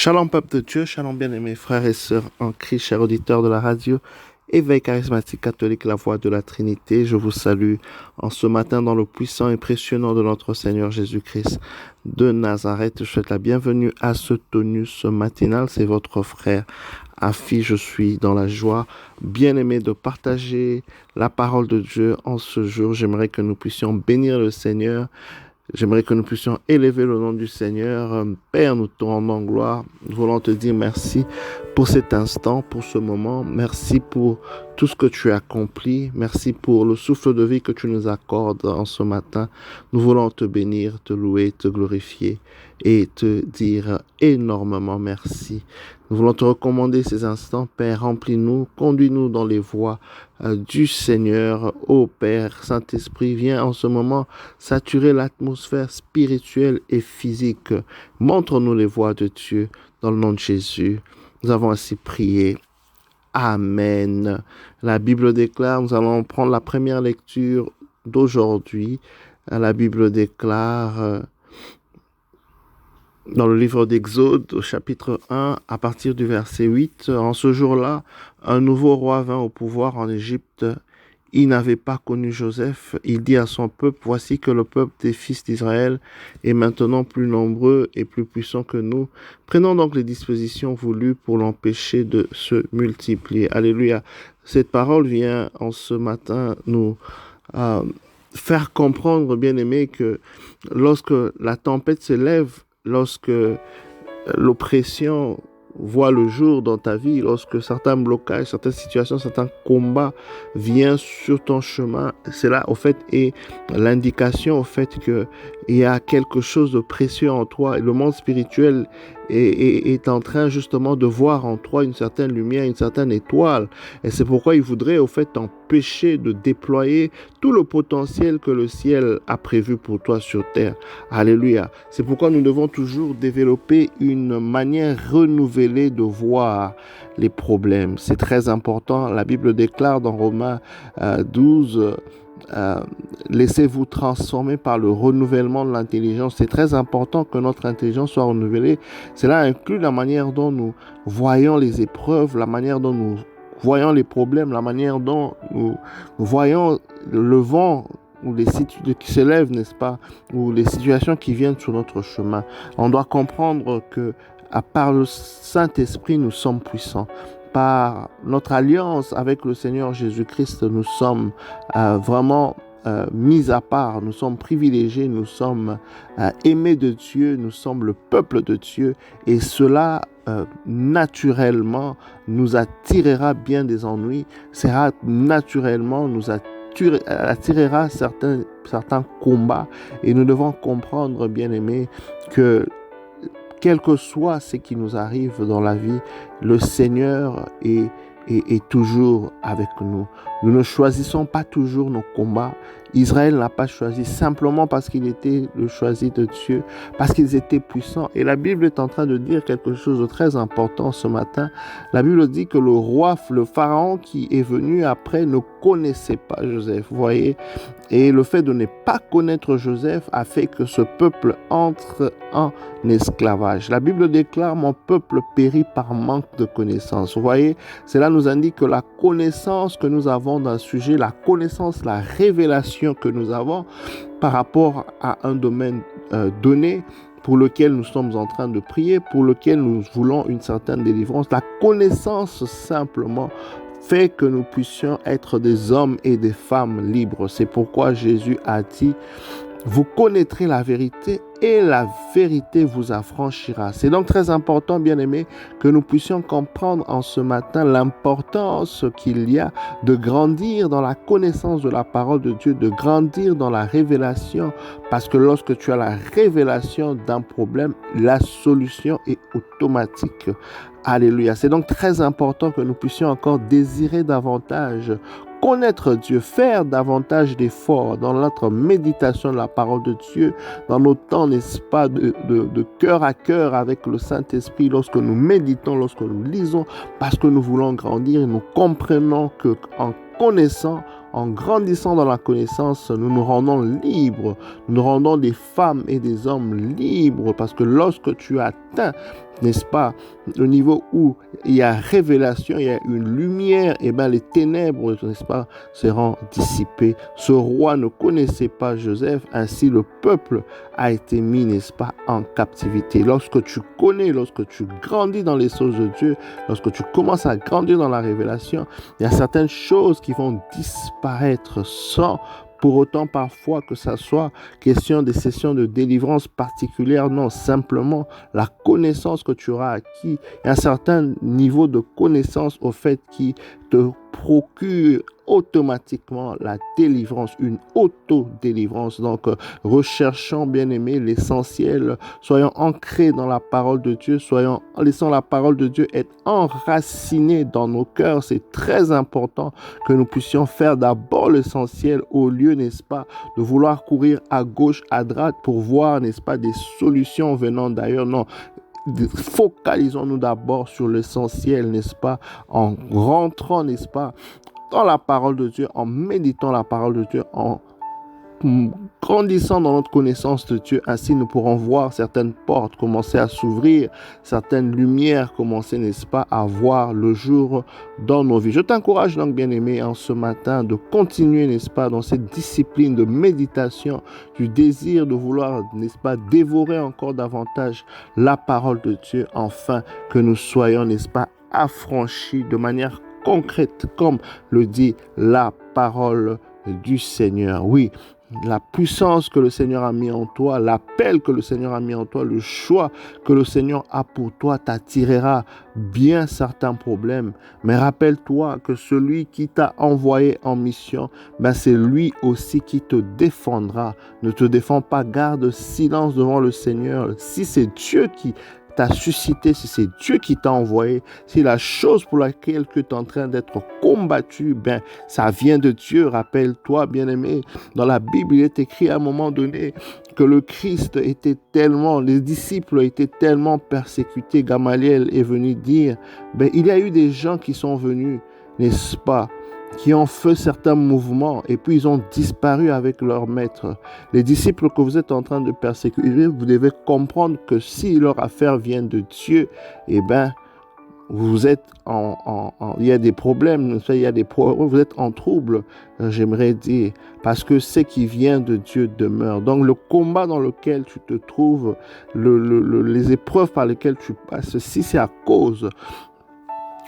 Shalom peuple de Dieu, shalom bien-aimés frères et sœurs en Christ, chers auditeurs de la radio, Éveil charismatique catholique, la voix de la Trinité. Je vous salue en ce matin dans le puissant et précieux nom de notre Seigneur Jésus-Christ de Nazareth. Je souhaite la bienvenue à ce tonus matinal. C'est votre frère Afi. Je suis dans la joie, bien-aimé, de partager la parole de Dieu en ce jour. J'aimerais que nous puissions bénir le Seigneur. J'aimerais que nous puissions élever le nom du Seigneur. Père, nous te rendons gloire. Nous voulons te dire merci pour cet instant, pour ce moment. Merci pour tout ce que tu as accompli. Merci pour le souffle de vie que tu nous accordes en ce matin. Nous voulons te bénir, te louer, te glorifier et te dire énormément merci. Nous voulons te recommander ces instants. Père, remplis-nous, conduis-nous dans les voies du Seigneur. Ô Père, Saint-Esprit, viens en ce moment saturer l'atmosphère spirituelle et physique. Montre-nous les voies de Dieu dans le nom de Jésus. Nous avons ainsi prié. Amen. La Bible déclare, nous allons prendre la première lecture d'aujourd'hui. La Bible déclare dans le livre d'Exode, au chapitre 1, à partir du verset 8, en ce jour-là, un nouveau roi vint au pouvoir en Égypte. Il n'avait pas connu Joseph. Il dit à son peuple, voici que le peuple des fils d'Israël est maintenant plus nombreux et plus puissant que nous. Prenons donc les dispositions voulues pour l'empêcher de se multiplier. Alléluia. Cette parole vient en ce matin nous faire comprendre, bien-aimés, que lorsque la tempête se lève, lorsque l'oppression voit le jour dans ta vie, lorsque certains blocages, certaines situations, certains combats viennent sur ton chemin, cela au fait est l'indication au fait que il y a quelque chose de précieux en toi et le monde spirituel est en train justement de voir en toi une certaine lumière, une certaine étoile. Et c'est pourquoi il voudrait au fait t'empêcher de déployer tout le potentiel que le ciel a prévu pour toi sur terre. Alléluia. C'est pourquoi nous devons toujours développer une manière renouvelée de voir les problèmes. C'est très important. La Bible déclare dans Romains 12... laissez-vous transformer par le renouvellement de l'intelligence. C'est très important que notre intelligence soit renouvelée. Cela inclut la manière dont nous voyons les épreuves, la manière dont nous voyons les problèmes, la manière dont nous voyons le vent ou les situations qui se lèvent, n'est-ce pas, ou les situations qui viennent sur notre chemin. On doit comprendre que à part le Saint-Esprit, nous sommes puissants. Par notre alliance avec le Seigneur Jésus-Christ, nous sommes vraiment mis à part, nous sommes privilégiés, nous sommes aimés de Dieu, nous sommes le peuple de Dieu et cela naturellement nous attirera bien des ennuis, cela naturellement nous attirera certains combats et nous devons comprendre, bien-aimés, que quel que soit ce qui nous arrive dans la vie, le Seigneur est toujours avec nous. Nous ne choisissons pas toujours nos combats. Israël n'a pas choisi simplement parce qu'il était le choisi de Dieu, parce qu'ils étaient puissants. Et la Bible est en train de dire quelque chose de très important ce matin. La Bible dit que le roi, le pharaon qui est venu après ne connaissait pas Joseph. Vous voyez? Et le fait de ne pas connaître Joseph a fait que ce peuple entre en esclavage. La Bible déclare, mon peuple périt par manque de connaissance. Vous voyez? Cela nous indique que la connaissance que nous avons d'un sujet, la connaissance, la révélation que nous avons par rapport à un domaine donné, pour lequel nous sommes en train de prier, pour lequel nous voulons une certaine délivrance, la connaissance simplement fait que nous puissions être des hommes et des femmes libres. C'est pourquoi Jésus a dit, vous connaîtrez la vérité et la vérité vous affranchira. C'est donc très important, bien-aimés, que nous puissions comprendre en ce matin l'importance qu'il y a de grandir dans la connaissance de la parole de Dieu, de grandir dans la révélation, parce que lorsque tu as la révélation d'un problème, la solution est automatique. Alléluia. C'est donc très important que nous puissions encore désirer davantage connaître Dieu, faire davantage d'efforts dans notre méditation de la parole de Dieu, dans nos temps, n'est-ce pas, de cœur à cœur avec le Saint-Esprit, lorsque nous méditons, lorsque nous lisons, parce que nous voulons grandir et nous comprenons qu'en connaissant, en grandissant dans la connaissance, nous nous rendons libres. Nous nous rendons des femmes et des hommes libres parce que lorsque tu atteins, n'est-ce pas, le niveau où il y a révélation, il y a une lumière, et bien les ténèbres, n'est-ce pas, seront dissipées. Ce roi ne connaissait pas Joseph, ainsi le peuple a été mis, n'est-ce pas, en captivité. Lorsque tu connais, lorsque tu grandis dans les choses de Dieu, lorsque tu commences à grandir dans la révélation, il y a certaines choses qui vont disparaître sans pour autant parfois que ça soit question des sessions de délivrance particulières. Non, simplement la connaissance que tu auras acquis, un certain niveau de connaissance au fait qui te procure automatiquement la délivrance, une auto-délivrance. Donc, recherchons, bien aimé, l'essentiel. Soyons ancrés dans la parole de Dieu. Laissons la parole de Dieu être enracinée dans nos cœurs. C'est très important que nous puissions faire d'abord l'essentiel au lieu, n'est-ce pas, de vouloir courir à gauche, à droite pour voir, n'est-ce pas, des solutions venant d'ailleurs. Non. Focalisons-nous d'abord sur l'essentiel, n'est-ce pas, en rentrant, n'est-ce pas, dans la parole de Dieu, en méditant la parole de Dieu, en grandissant dans notre connaissance de Dieu. Ainsi, nous pourrons voir certaines portes commencer à s'ouvrir, certaines lumières commencer, n'est-ce pas, à voir le jour dans nos vies. Je t'encourage donc, bien-aimé, en ce matin, de continuer, n'est-ce pas, dans cette discipline de méditation, du désir de vouloir, n'est-ce pas, dévorer encore davantage la parole de Dieu, afin que nous soyons, n'est-ce pas, affranchis de manière concrète, comme le dit la parole du Seigneur. Oui, la puissance que le Seigneur a mis en toi, l'appel que le Seigneur a mis en toi, le choix que le Seigneur a pour toi t'attirera bien certains problèmes. Mais rappelle-toi que celui qui t'a envoyé en mission, c'est lui aussi qui te défendra. Ne te défends pas, garde silence devant le Seigneur. Si c'est Dieu qui t'a suscité, si c'est Dieu qui t'a envoyé, si la chose pour laquelle tu es en train d'être combattu, ça vient de Dieu. Rappelle-toi, bien-aimé, dans la Bible, il est écrit à un moment donné que le Christ était tellement, les disciples étaient tellement persécutés. Gamaliel est venu dire, il y a eu des gens qui sont venus, n'est-ce pas, qui ont fait certains mouvements et puis ils ont disparu avec leur maître. Les disciples que vous êtes en train de persécuter, vous devez comprendre que si leur affaire vient de Dieu, vous êtes il y a des problèmes, vous êtes en trouble, j'aimerais dire, parce que ce qui vient de Dieu demeure. Donc le combat dans lequel tu te trouves, les épreuves par lesquelles tu passes, si c'est à cause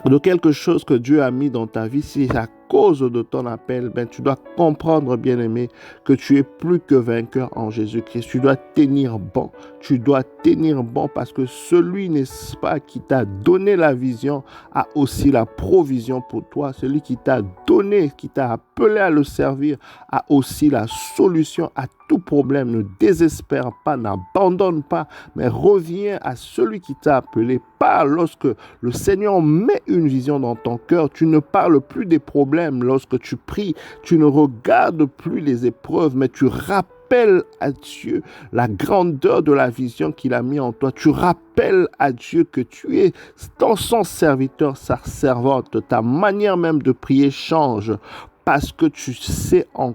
de quelque chose que Dieu a mis dans ta vie, si c'est à cause de ton appel, tu dois comprendre, bien-aimé, que tu es plus que vainqueur en Jésus-Christ. Tu dois tenir bon. Tu dois tenir bon parce que celui, n'est-ce pas, qui t'a donné la vision a aussi la provision pour toi. Celui qui t'a donné, qui t'a appelé à le servir, a aussi la solution à tout problème. Ne désespère pas, n'abandonne pas, mais reviens à celui qui t'a appelé. Parle lorsque le Seigneur met une vision dans ton cœur. Tu ne parles plus des problèmes. Lorsque tu pries, tu ne regardes plus les épreuves, mais tu rappelles à Dieu la grandeur de la vision qu'il a mis en toi. Tu rappelles à Dieu que tu es dans son serviteur, sa servante. Ta manière même de prier change parce que tu sais en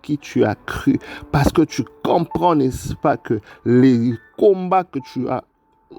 qui tu as cru, parce que tu comprends, n'est-ce pas, que les combats que tu as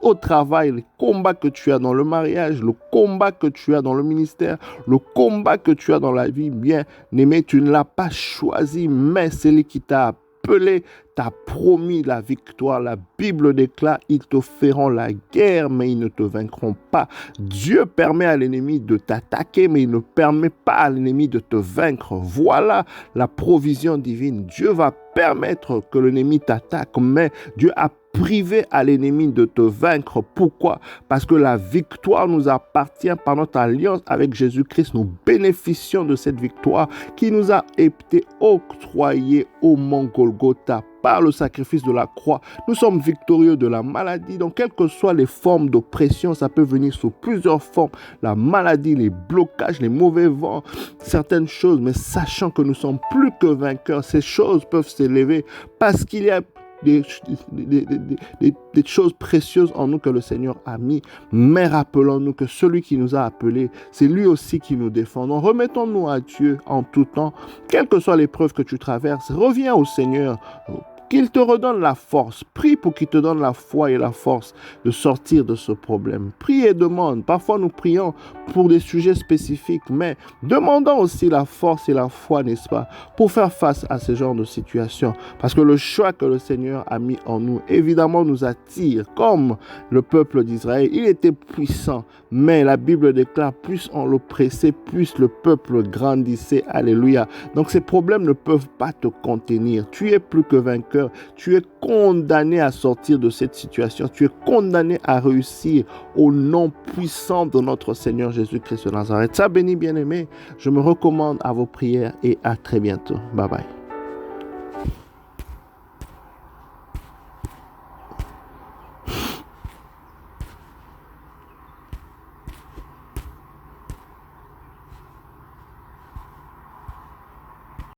au travail, les combats que tu as dans le mariage, le combat que tu as dans le ministère, le combat que tu as dans la vie, bien aimé, tu ne l'as pas choisi, mais c'est lui qui t'a appelé, t'a promis la victoire. La Bible déclare, ils te feront la guerre, mais ils ne te vaincront pas. Dieu permet à l'ennemi de t'attaquer, mais il ne permet pas à l'ennemi de te vaincre. Voilà la provision divine. Dieu va permettre que l'ennemi t'attaque, mais Dieu a privé à l'ennemi de te vaincre. Pourquoi? Parce que la victoire nous appartient par notre alliance avec Jésus-Christ. Nous bénéficions de cette victoire qui nous a été octroyée au mont Golgotha par le sacrifice de la croix. Nous sommes victorieux de la maladie. Donc, quelles que soient les formes d'oppression, ça peut venir sous plusieurs formes. La maladie, les blocages, les mauvais vents, certaines choses. Mais sachant que nous sommes plus que vainqueurs, ces choses peuvent s'élever parce qu'il y a des choses précieuses en nous que le Seigneur a mis. Mais rappelons-nous que celui qui nous a appelés, c'est lui aussi qui nous défend. Donc remettons-nous à Dieu en tout temps, quelle que soit l'épreuve que tu traverses. Reviens au Seigneur. Qu'il te redonne la force. Prie pour qu'il te donne la foi et la force de sortir de ce problème. Prie et demande. Parfois, nous prions pour des sujets spécifiques, mais demandons aussi la force et la foi, n'est-ce pas, pour faire face à ce genre de situation. Parce que le choix que le Seigneur a mis en nous, évidemment, nous attire. Comme le peuple d'Israël, il était puissant, mais la Bible déclare, plus on l'oppressait, plus le peuple grandissait. Alléluia. Donc, ces problèmes ne peuvent pas te contenir. Tu es plus que vainqueur. Tu es condamné à sortir de cette situation. Tu es condamné à réussir au nom puissant de notre Seigneur Jésus-Christ de Nazareth. Ça béni bien-aimé. Je me recommande à vos prières et à très bientôt. Bye bye.